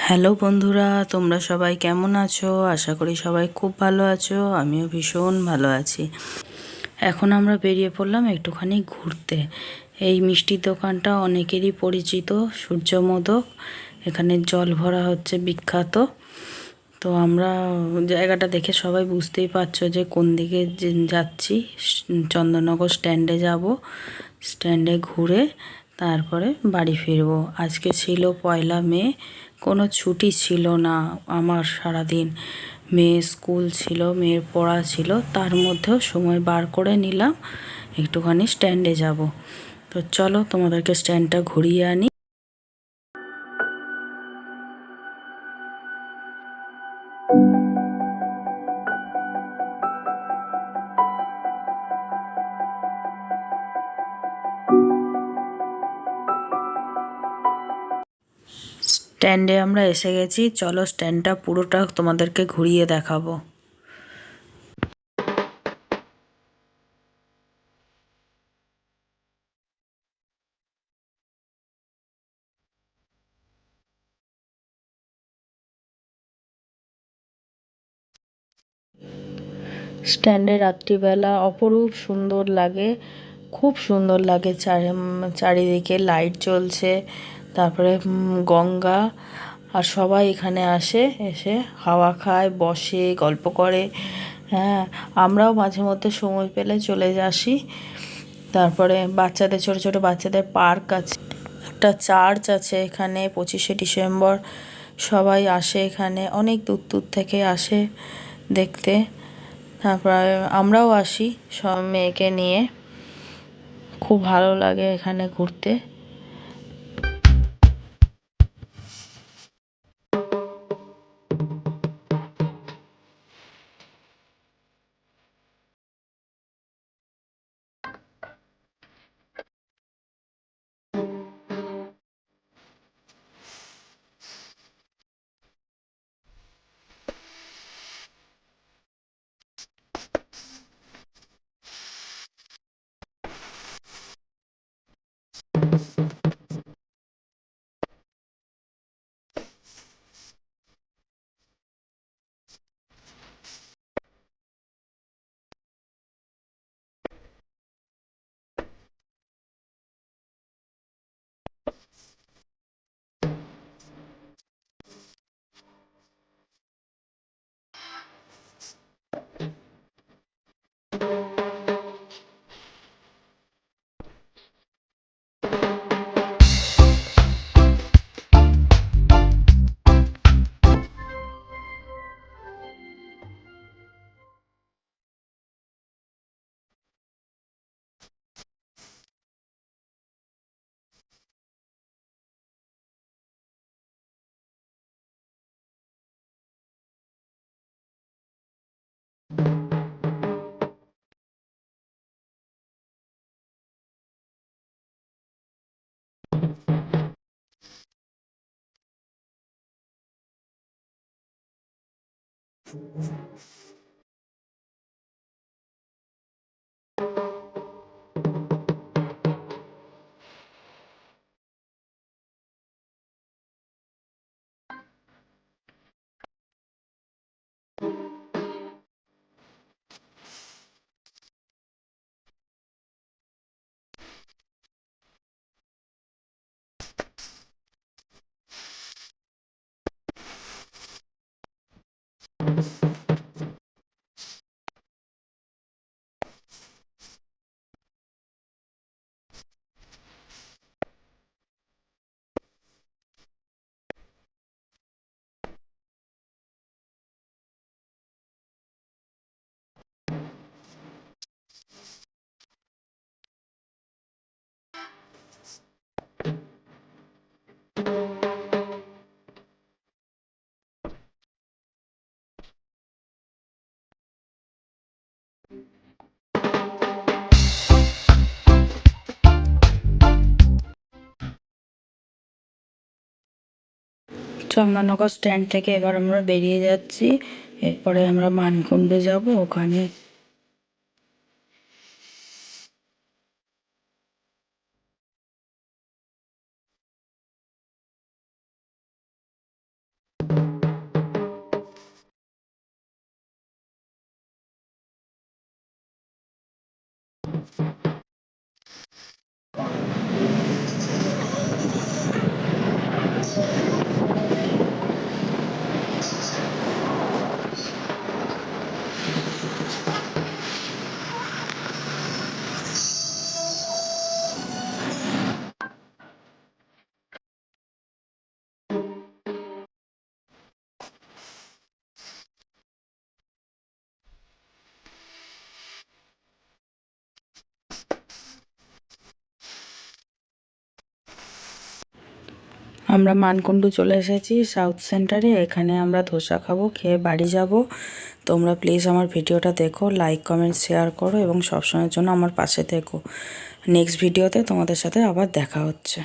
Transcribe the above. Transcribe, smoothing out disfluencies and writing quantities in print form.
Hello বন্ধুরা, তোমরা সবাই কেমন আছো? আশা করি সবাই খুব ভালো আছো। আমিও ভীষণ ভালো আছি। এখন আমরা বেরিয়ে পড়লাম একটুখানি ঘুরতে। এই মিষ্টির দোকানটা অনেকেরই পরিচিত, সূর্যমোদক। এখানে জল ভরা হচ্ছে বিখ্যাত। তো আমরা জায়গাটা দেখে সবাই বুঝতেই পারছো যে কোন দিকে যাচ্ছি। চন্দননগর স্ট্যান্ডে যাব। স্ট্যান্ডে ঘুরে তারপরে বাড়ি ফিরবো। আজকে ছিল 1 মে, কোনো ছুটি ছিল না আমার। সারাদিন মেয়ে স্কুল ছিল, মেয়ের পড়া ছিল, তার মধ্যেও সময় বার করে নিলাম একটুখানি স্ট্যান্ডে যাব। তো চলো তোমাদেরকে স্ট্যান্ডটা ঘুরিয়ে আনি। স্ট্যান্ডে আমরা এসে গেছি, চলো স্ট্যান্ডটা পুরোটা তোমাদেরকে ঘুরিয়ে দেখাবো। স্ট্যান্ডে রাত্রিবেলা অপরূপ সুন্দর লাগে, খুব সুন্দর লাগে। চারিদিকে লাইট জ্বলছে, তারপরে গঙ্গা, আর সবাই এখানে আসে, এসে হাওয়া খায়, বসে, গল্প করে। হ্যাঁ, আমরাও মাঝে মধ্যে সময় পেলে চলে আসি। তারপরে বাচ্চাদের, ছোট ছোট বাচ্চাদের পার্ক আছে, একটা চার্চ আছে এখানে। 25শে ডিসেম্বর সবাই আসে এখানে, অনেক দূর দূর থেকে আসে দেখতে। তারপরে আমরাও আসি সব মেয়েকে নিয়ে, খুব ভালো লাগে এখানে ঘুরতে। চন্দননগর স্ট্যান্ড থেকে এবার আমরা বেরিয়ে যাচ্ছি। এরপরে আমরা মানকুণ্ডে যাব। ওখানে আমরা মানকুণ্ডু চলে এসেছি সাউথ সেন্টারে। এখানে আমরা ধোসা খাবো, খেয়ে বাড়ি যাব। তোমরা প্লিজ আমার ভিডিওটা দেখো, লাইক কমেন্ট শেয়ার করো এবং সবসময়ের জন্য আমার পাশে থেকো। নেক্সট ভিডিওতে তোমাদের সাথে আবার দেখা হচ্ছে।